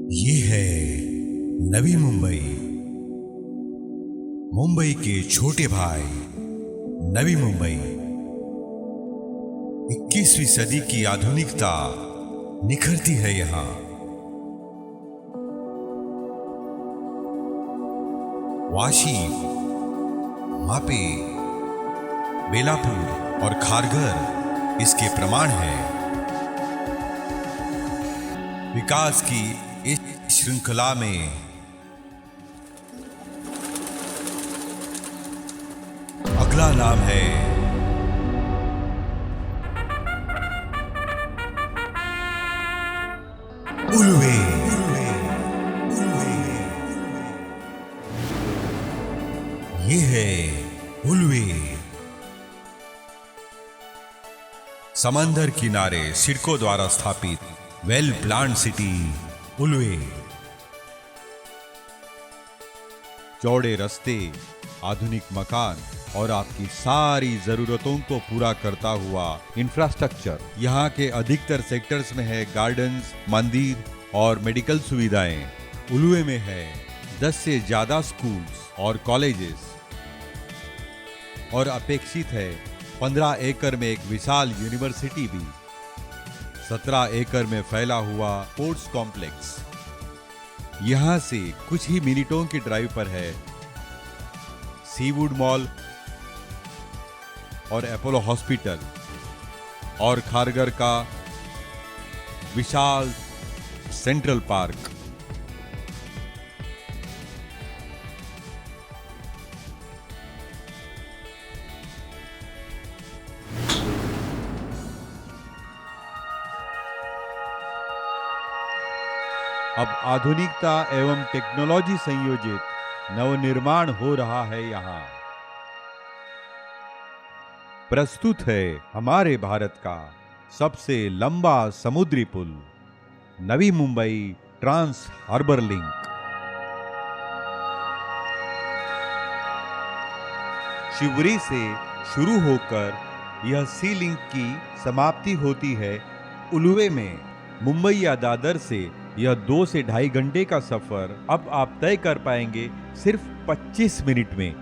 ये है नवी मुंबई, मुंबई के छोटे भाई नवी मुंबई। 21वीं सदी की आधुनिकता निखरती है यहां। वाशी, मापे, बेलापुर और खारघर इसके प्रमाण हैं। विकास की इस श्रृंखला में अगला नाम है उलवे। ये है उलवे। समंदर किनारे सिडको द्वारा स्थापित वेल प्लान्ड सिटी उलवे। चौड़े रास्ते, आधुनिक मकान और आपकी सारी जरूरतों को पूरा करता हुआ इंफ्रास्ट्रक्चर। यहाँ के अधिकतर सेक्टर्स में है गार्डन्स, मंदिर और मेडिकल सुविधाएं। उलवे में है 10 से ज्यादा स्कूल्स और कॉलेजेस और अपेक्षित है 15 एकड़ में एक विशाल यूनिवर्सिटी भी। 17 एकड़ में फैला हुआ स्पोर्ट्स कॉम्प्लेक्स। यहां से कुछ ही मिनटों की ड्राइव पर है सीवुड मॉल और अपोलो हॉस्पिटल और खारघर का विशाल सेंट्रल पार्क। अब आधुनिकता एवं टेक्नोलॉजी संयोजित नवनिर्माण हो रहा है यहाँ। प्रस्तुत है हमारे भारत का सबसे लंबा समुद्री पुल, Navi Mumbai trans harbour link. Sewri से शुरू होकर यह सी लिंक की समाप्ति होती है उलवे में। मुंबई या दादर से यह 2 से ढाई घंटे का सफर अब आप तय कर पाएंगे सिर्फ 25 मिनट में।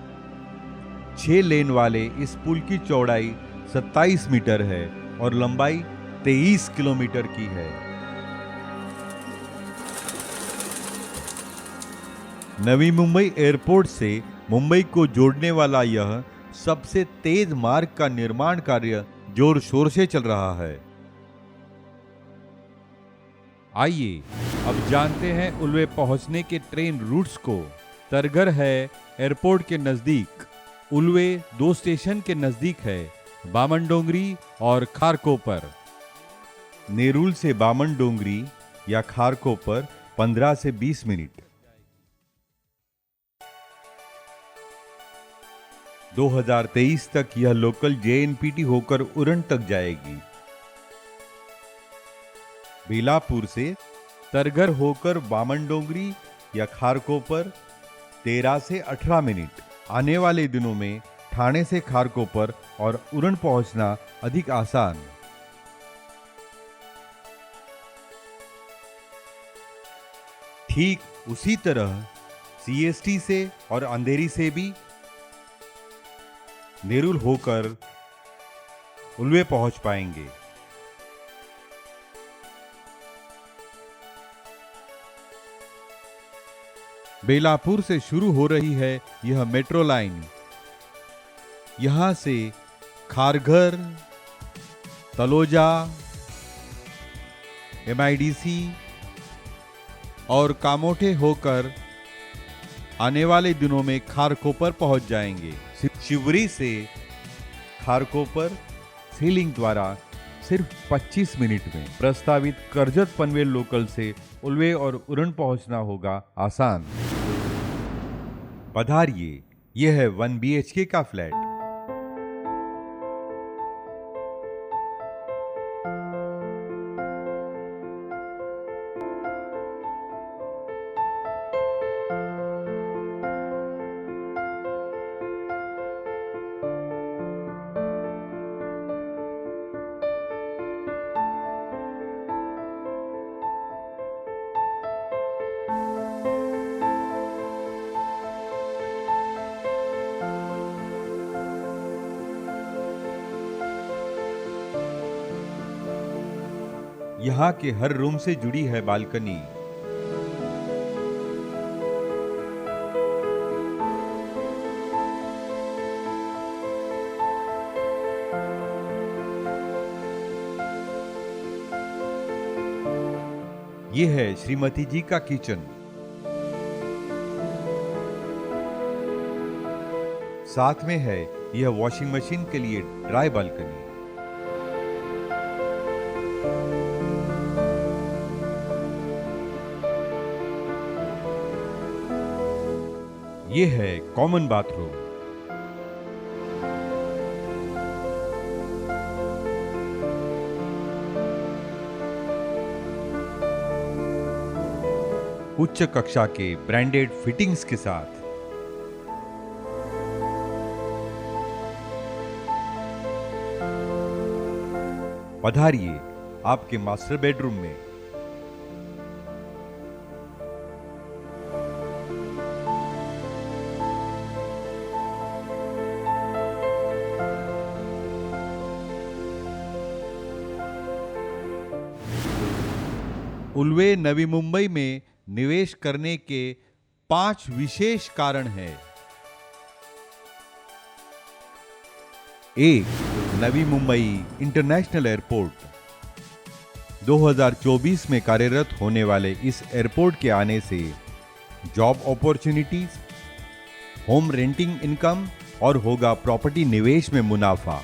6 लेन वाले इस पुल की चौड़ाई 27 मीटर है और लंबाई 23 किलोमीटर की है। नवी मुंबई एयरपोर्ट से मुंबई को जोड़ने वाला यह सबसे तेज मार्ग का निर्माण कार्य जोर शोर से चल रहा है। आइए अब जानते हैं उलवे पहुंचने के ट्रेन रूट्स को। तरघर है एयरपोर्ट के नजदीक। उलवे 2 स्टेशन के नजदीक है, बामनडोंगरी और खारकोपर। नेरुल से बामनडोंगरी या खारकोपर 15 से 20 मिनट। 2023 तक यह लोकल जेएनपीटी होकर उरण तक जाएगी। बेलापुर से तरघर होकर बामनडोंगरी या खारकोपर 13 से 18 मिनट। आने वाले दिनों में ठाणे से खारकोपर और उरण पहुंचना अधिक आसान। ठीक उसी तरह सीएसटी से और अंधेरी से भी नेरुल होकर उलवे पहुंच पाएंगे। बेलापुर से शुरू हो रही है यह मेट्रो लाइन। यहां से खारघर, तलोजा, एमआईडीसी और कामोठे होकर आने वाले दिनों में खारकोपर पहुंच जाएंगे। शिवरी से खारकोपर सी लिंक द्वारा सिर्फ 25 मिनट में। प्रस्तावित कर्जत पनवेल लोकल से उलवे और उरण पहुंचना होगा आसान। पधारिए, यह है 1 BHK का फ्लैट। यहाँ के हर रूम से जुड़ी है बालकनी। ये है श्रीमती जी का किचन। साथ में है यह वॉशिंग मशीन के लिए ड्राई बालकनी। ये है कॉमन बाथरूम। उच्च कक्षा के ब्रांडेड फिटिंग्स के साथ। पधारिए आपके मास्टर बेडरूम में। उल्वे नवी मुंबई में निवेश करने के 5 विशेष कारण हैं। 1. Navi Mumbai international airport. 2024 में कार्यरत होने वाले इस एयरपोर्ट के आने से job opportunities, home renting income और होगा प्रॉपर्टी निवेश में मुनाफा।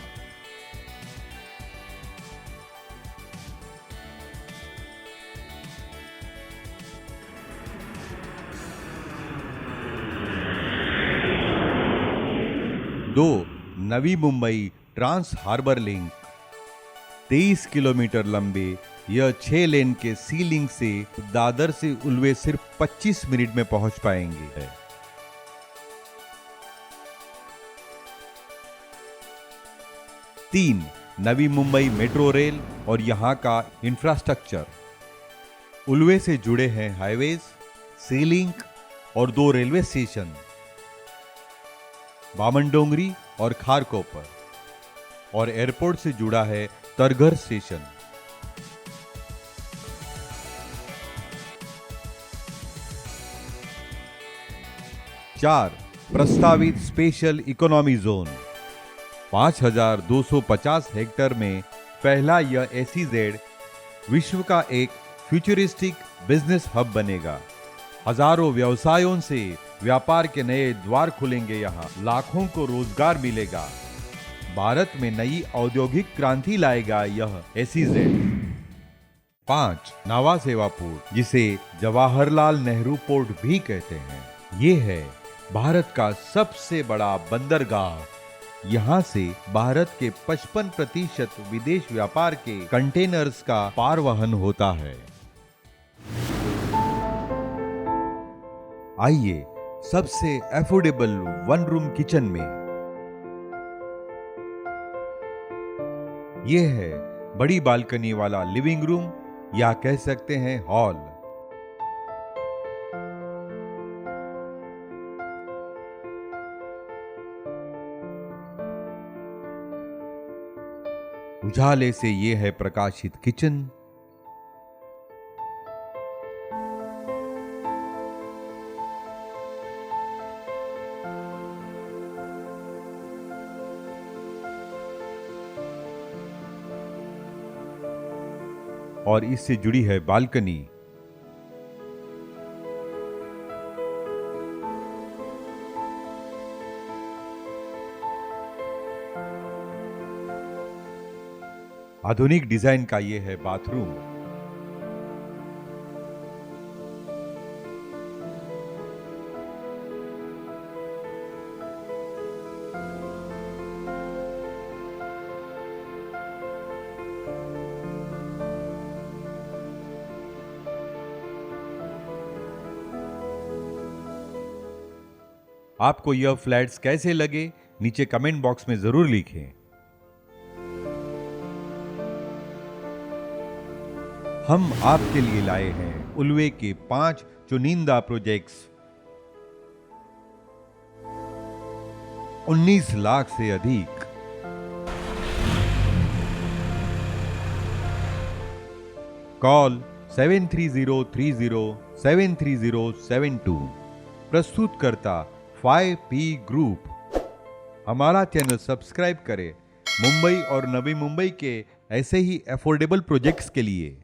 2. Navi Mumbai trans harbour link. 23 kilometre लंबे यह 6 लेन के सी लिंक से दादर से उल्वे सिर्फ 25 मिनट में पहुंच पाएंगे। 3. नवी मुंबई मेट्रो रेल और यहां का इंफ्रास्ट्रक्चर। उल्वे से जुड़े हैं हाईवेज, सी लिंक और 2 रेलवे स्टेशन, बामनडोंगरी और खारकोपर, और एयरपोर्ट से जुड़ा है तरघर स्टेशन। 4. प्रस्तावित स्पेशल इकोनॉमी जोन। 5250 हेक्टेयर में पहला यह एसईजेड विश्व का एक फ्यूचरिस्टिक बिजनेस हब बनेगा। हजारों व्यवसायों से व्यापार के नए द्वार खुलेंगे। यहाँ लाखों को रोजगार मिलेगा। भारत में नई औद्योगिक क्रांति लाएगा यह एसईजेड। 5. नावा सेवा पोर्ट, जिसे जवाहरलाल नेहरू पोर्ट भी कहते हैं। ये है भारत का सबसे बड़ा बंदरगाह। यहाँ से भारत के 55% विदेश व्यापार के कंटेनर्स का पारवहन होता है। आइए सबसे एफोर्डेबल 1 रूम किचन में। यह है बड़ी बालकनी वाला लिविंग रूम या कह सकते हैं हॉल। उजाले से यह है प्रकाशित किचन। और इससे जुड़ी है बालकनी। आधुनिक डिजाइन का यह है बाथरूम। आपको यह फ्लैट्स कैसे लगे नीचे कमेंट बॉक्स में जरूर लिखें। हम आपके लिए लाए हैं उल्वे के 5 चुनिंदा प्रोजेक्ट्स। 19 लाख से अधिक कॉल 7303073072। प्रस्तुत करता 5P ग्रुप। हमारा चैनल सब्सक्राइब करें मुंबई और नवी मुंबई के ऐसे ही अफोर्डेबल प्रोजेक्ट्स के लिए।